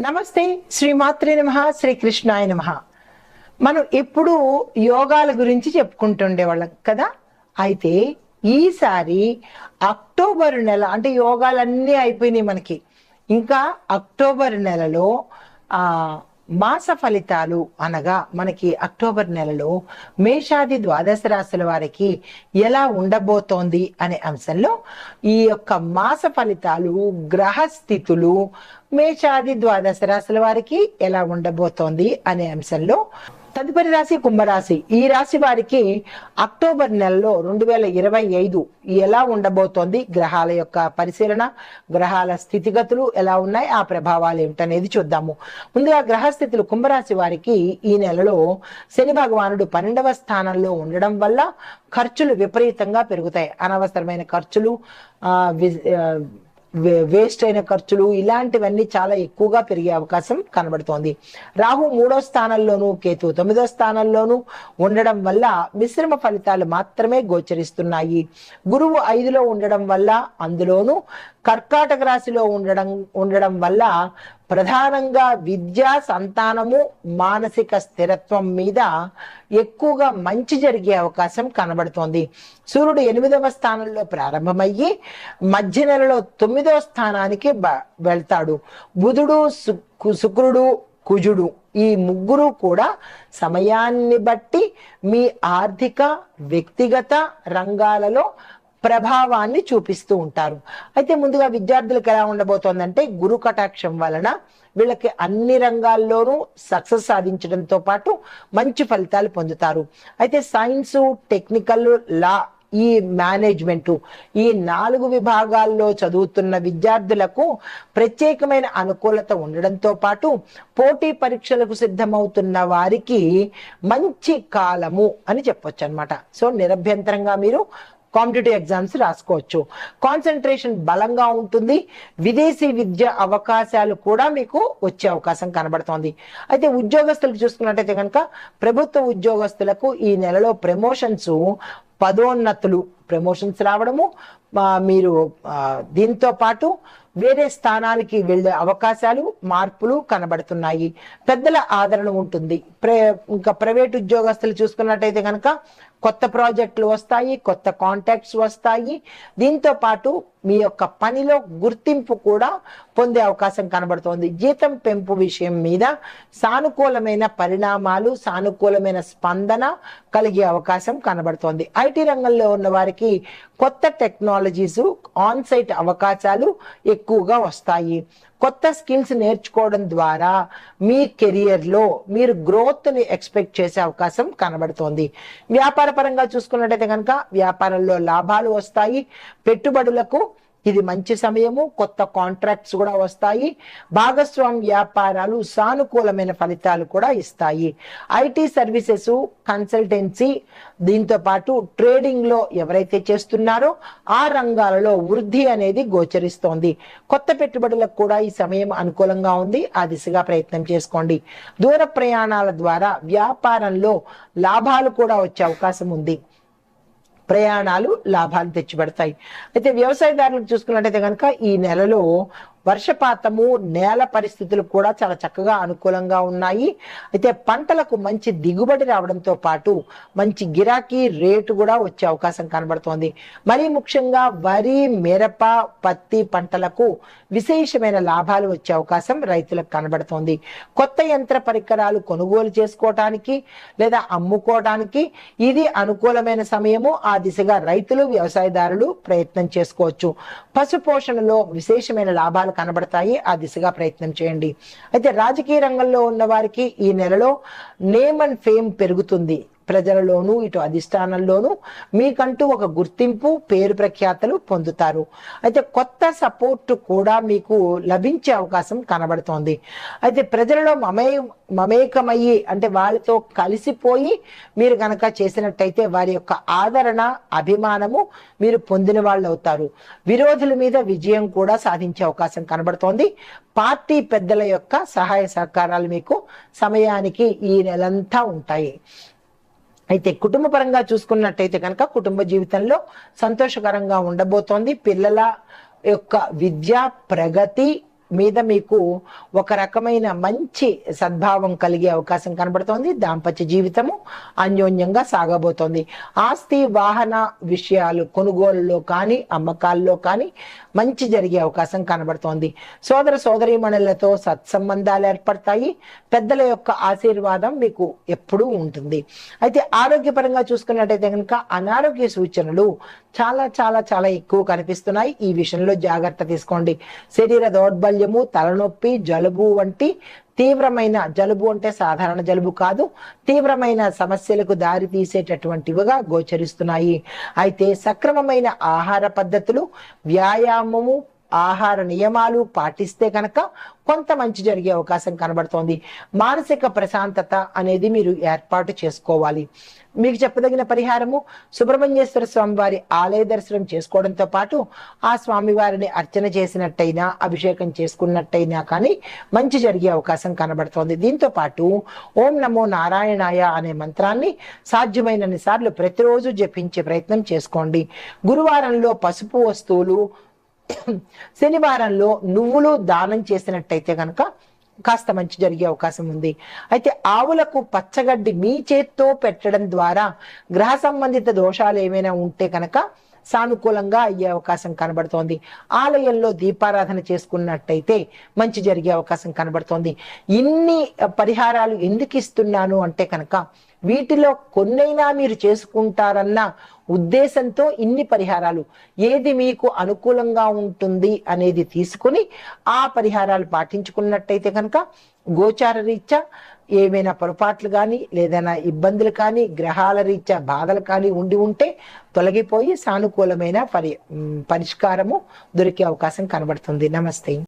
నమస్తే, శ్రీమాత్రే నమః, శ్రీకృష్ణాయ నమః. మనం ఎప్పుడు యోగాల గురించి చెప్పుకుంటుండేవాళ్ళం కదా. అయితే ఈసారి అక్టోబర్ నెల అంటే యోగాలన్నీ అయిపోయినాయి మనకి. ఇంకా అక్టోబర్ నెలలో ఆ మాస ఫలితాలు అనగా మనకి అక్టోబర్ నెలలో మేషాది ద్వాదశ రాశుల వారికి ఎలా ఉండబోతోంది అనే అంశంలో ఈ యొక్క మాస ఫలితాలు, గ్రహ స్థితులు మేషాది ద్వాదశ రాశుల వారికి ఎలా ఉండబోతోంది అనే అంశంలో తదుపరి రాశి కుంభరాశి. ఈ రాశి వారికి అక్టోబర్ నెలలో 2025 ఎలా ఉండబోతోంది, గ్రహాల యొక్క పరిశీలన, గ్రహాల స్థితిగతులు ఎలా ఉన్నాయి, ఆ ప్రభావాలు ఏమిటనేది చూద్దాము. ముందుగా గ్రహస్థితులు కుంభరాశి వారికి ఈ నెలలో శని భగవానుడు 12వ స్థానంలో ఉండడం వల్ల ఖర్చులు విపరీతంగా పెరుగుతాయి. అనవసరమైన ఖర్చులు, వేస్ట్ అయిన ఖర్చులు ఇలాంటివన్నీ చాలా ఎక్కువగా పెరిగే అవకాశం కనబడుతోంది. రాహు 3వ స్థానంలోను, కేతు 9వ స్థానంలోను ఉండడం వల్ల మిశ్రమ ఫలితాలు మాత్రమే గోచరిస్తున్నాయి. గురువు 5లో ఉండడం వల్ల, అందులోను కర్కాటక రాశిలో ఉండడం వల్ల ప్రధానంగా విద్యా, సంతానము, మానసిక స్థిరత్వం మీద ఎక్కువగా మంచి జరిగే అవకాశం కనబడుతోంది. సూర్యుడు 8వ స్థానంలో ప్రారంభమయ్యి మధ్య నెలలో 9వ స్థానానికి వెళ్తాడు. బుధుడు, శుక్రుడు, కుజుడు ఈ ముగ్గురు కూడా సమయాన్ని బట్టి మీ ఆర్థిక, వ్యక్తిగత రంగాలలో ప్రభావాన్ని చూపిస్తూ ఉంటారు. అయితే ముందుగా విద్యార్థులకు ఎలా ఉండబోతోందంటే, గురు కటాక్షం వలన వీళ్ళకి అన్ని రంగాల్లోనూ సక్సెస్ సాధించడంతో పాటు మంచి ఫలితాలు పొందుతారు. అయితే సైన్సు, టెక్నికల్, లా, ఈ మేనేజ్మెంటు ఈ 4 విభాగాల్లో చదువుతున్న విద్యార్థులకు ప్రత్యేకమైన అనుకూలత ఉండడంతో పాటు పోటీ పరీక్షలకు సిద్ధమవుతున్న వారికి మంచి కాలము అని చెప్పొచ్చు అనమాట. సో నిరభ్యంతరంగా మీరు కాంపిటేటివ్ ఎగ్జామ్స్ రాసుకోవచ్చు. కాన్సన్ట్రేషన్ బలంగా ఉంటుంది. విదేశీ విద్య అవకాశాలు కూడా మీకు వచ్చే అవకాశం కనబడుతోంది. అయితే ఉద్యోగస్తులకు చూసుకున్నట్టయితే కనుక ప్రభుత్వ ఉద్యోగస్తులకు ఈ నెలలో ప్రమోషన్స్, పదోన్నతులు, ప్రమోషన్స్ రావడము, మీరు దీంతో పాటు వేరే స్థానానికి వెళ్ళే అవకాశాలు, మార్పులు కనబడుతున్నాయి. పెద్దల ఆదరణ ఉంటుంది. ఇంకా ప్రైవేట్ ఉద్యోగస్తులు చూసుకున్నట్టయితే కనుక కొత్త ప్రాజెక్టులు వస్తాయి, కొత్త కాంటాక్ట్స్ వస్తాయి. దీంతో పాటు మీ యొక్క పనిలో గుర్తింపు కూడా పొందే అవకాశం కనబడుతోంది. జీతం పెంపు విషయం మీద సానుకూలమైన పరిణామాలు, సానుకూలమైన స్పందన కలిగే అవకాశం కనబడుతోంది. ఐటీ రంగంలో ఉన్న వారికి కొత్త టెక్నాలజీస్, ఆన్ సైట్ అవకాశాలు ఎక్కువగా వస్తాయి. కొత్త స్కిల్స్ నేర్చుకోవడం ద్వారా మీ కెరియర్లో మీరు గ్రోత్ని ఎక్స్పెక్ట్ చేసే అవకాశం కనబడుతోంది. వ్యాపార పరంగా చూసుకున్నట్టయితే కనుక వ్యాపారంలో లాభాలు వస్తాయి. పెట్టుబడులకు ఇది మంచి సమయము. కొత్త కాంట్రాక్ట్స్ కూడా వస్తాయి. భాగస్వామ్య వ్యాపారాలు సానుకూలమైన ఫలితాలు కూడా ఇస్తాయి. ఐటీ సర్వీసెస్, కన్సల్టెన్సీ, దీంతో పాటు ట్రేడింగ్ లో ఎవరైతే చేస్తున్నారో ఆ రంగాలలో వృద్ధి అనేది గోచరిస్తోంది. కొత్త పెట్టుబడులకు కూడా ఈ సమయం అనుకూలంగా ఉంది. ఆ దిశగా ప్రయత్నం చేసుకోండి. దూర ప్రయాణాల ద్వారా వ్యాపారంలో లాభాలు కూడా వచ్చే అవకాశం ఉంది. ప్రయాణాలు లాభాలు తెచ్చిపెడతాయి. అయితే వ్యవసాయదారులకు చూసుకున్నట్టయితే కనుక ఈ నెలలో వర్షపాతము, నేల పరిస్థితులు కూడా చాలా చక్కగా అనుకూలంగా ఉన్నాయి. అయితే పంటలకు మంచి దిగుబడి రావడంతో పాటు మంచి గిరాకీ రేటు కూడా వచ్చే అవకాశం కనబడుతోంది. మరీ ముఖ్యంగా వరి, మిరప, పత్తి పంటలకు విశేషమైన లాభాలు వచ్చే అవకాశం రైతులకు కనబడుతోంది. కొత్త యంత్ర పరికరాలు కొనుగోలు చేసుకోవటానికి లేదా అమ్ముకోవడానికి ఇది అనుకూలమైన సమయము. ఆ దిశగా రైతులు, వ్యవసాయదారులు ప్రయత్నం చేసుకోవచ్చు. పశు పోషణలో విశేషమైన లాభాలు కనబడతాయి. ఆ దిశగా ప్రయత్నం చేయండి. అయితే రాజకీయ రంగంలో ఉన్న వారికి ఈ నెలలో నేమ్ అండ్ ఫేమ్ పెరుగుతుంది. ప్రజలలోనూ ఇటు అధిష్టానంలోనూ మీకంటూ ఒక గుర్తింపు, పేరు ప్రఖ్యాతలు పొందుతారు. అయితే కొత్త సపోర్ట్ కూడా మీకు లభించే అవకాశం కనబడుతోంది. అయితే ప్రజలలో మమేకమయ్యి అంటే వాళ్ళతో కలిసిపోయి మీరు కనుక చేసినట్టయితే వారి యొక్క ఆదరణ, అభిమానము మీరు పొందిన వాళ్ళు అవుతారు. విరోధుల మీద విజయం కూడా సాధించే అవకాశం కనబడుతోంది. పార్టీ పెద్దల యొక్క సహాయ సహకారాలు మీకు సమయానికి ఈ నెలంతా ఉంటాయి. అయితే కుటుంబ పరంగా చూసుకున్నట్టయితే కనుక కుటుంబ జీవితంలో సంతోషకరంగా ఉండబోతోంది. పిల్లల యొక్క విద్యా ప్రగతి, మీద మీకు ఒక రకమైన మంచి సద్భావం కలిగే అవకాశం కనబడుతోంది. దాంపత్య జీవితము అన్యోన్యంగా సాగబోతోంది. ఆస్తి వాహన విషయాలు కొనుగోలులో కానీ అమ్మకాల్లో కానీ మంచి జరిగే అవకాశం కనబడుతోంది. సోదర సోదరీమణులతో సత్సంబంధాలు ఏర్పడతాయి. పెద్దల యొక్క ఆశీర్వాదం మీకు ఎప్పుడూ ఉంటుంది. అయితే ఆరోగ్యపరంగా చూసుకున్నట్టయితే కనుక అనారోగ్య సూచనలు చాలా చాలా చాలా ఎక్కువ కనిపిస్తున్నాయి. ఈ విషయంలో జాగ్రత్త తీసుకోండి. శరీర దౌర్బల్యము, తలనొప్పి, జలుబు వంటి తీవ్రమైన, జలుబు అంటే సాధారణ జలుబు కాదు, తీవ్రమైన సమస్యలకు దారి తీసేటటువంటివిగా గోచరిస్తున్నాయి. అయితే సక్రమమైన ఆహార పద్ధతులు, వ్యాయామము, ఆహార నియమాలు పాటిస్తే కనుక కొంత మంచి జరిగే అవకాశం కనబడుతోంది. మానసిక ప్రశాంతత అనేది మీరు ఏర్పాటు చేసుకోవాలి. మీకు చెప్పదగిన పరిహారము, సుబ్రహ్మణ్యేశ్వర స్వామి వారి ఆలయ దర్శనం చేసుకోవడంతో పాటు ఆ స్వామి వారిని అర్చన చేసినట్టయినా, అభిషేకం చేసుకున్నట్టయినా కానీ మంచి జరిగే అవకాశం కనబడుతోంది. దీంతో పాటు ఓం నమో నారాయణాయ అనే మంత్రాన్ని సాధ్యమైనన్ని సార్లు ప్రతిరోజు జపించే ప్రయత్నం చేసుకోండి. గురువారంలో పసుపు వస్తువులు, శనివారంలో నువ్వులు దానం చేసినట్టయితే కనుక కాస్త మంచి జరిగే అవకాశం ఉంది. అయితే ఆవులకు పచ్చగడ్డి మీ చేత్తో పెట్టడం ద్వారా గ్రహ సంబంధిత దోషాలు ఏమైనా ఉంటే కనుక సానుకూలంగా అయ్యే అవకాశం కనబడుతోంది. ఆలయంలో దీపారాధన చేసుకున్నట్టయితే మంచి జరిగే అవకాశం కనబడుతోంది. ఇన్ని పరిహారాలు ఎందుకు ఇస్తున్నాను అంటే కనుక వీటిలో కొన్నైనా మీరు చేసుకుంటారన్న ఉద్దేశంతో ఇన్ని పరిహారాలు, ఏది మీకు అనుకూలంగా ఉంటుంది అనేది తీసుకుని ఆ పరిహారాలు పాటించుకున్నట్టయితే కనుక గోచార రీత్యా ఏమైనా పొరపాట్లు కానీ లేదైనా ఇబ్బందులు కానీ గ్రహాల రీత్యా బాధలు కానీ ఉండి ఉంటే తొలగిపోయి సానుకూలమైన పరిష్కారము దొరికే అవకాశం కనబడుతుంది. నమస్తే.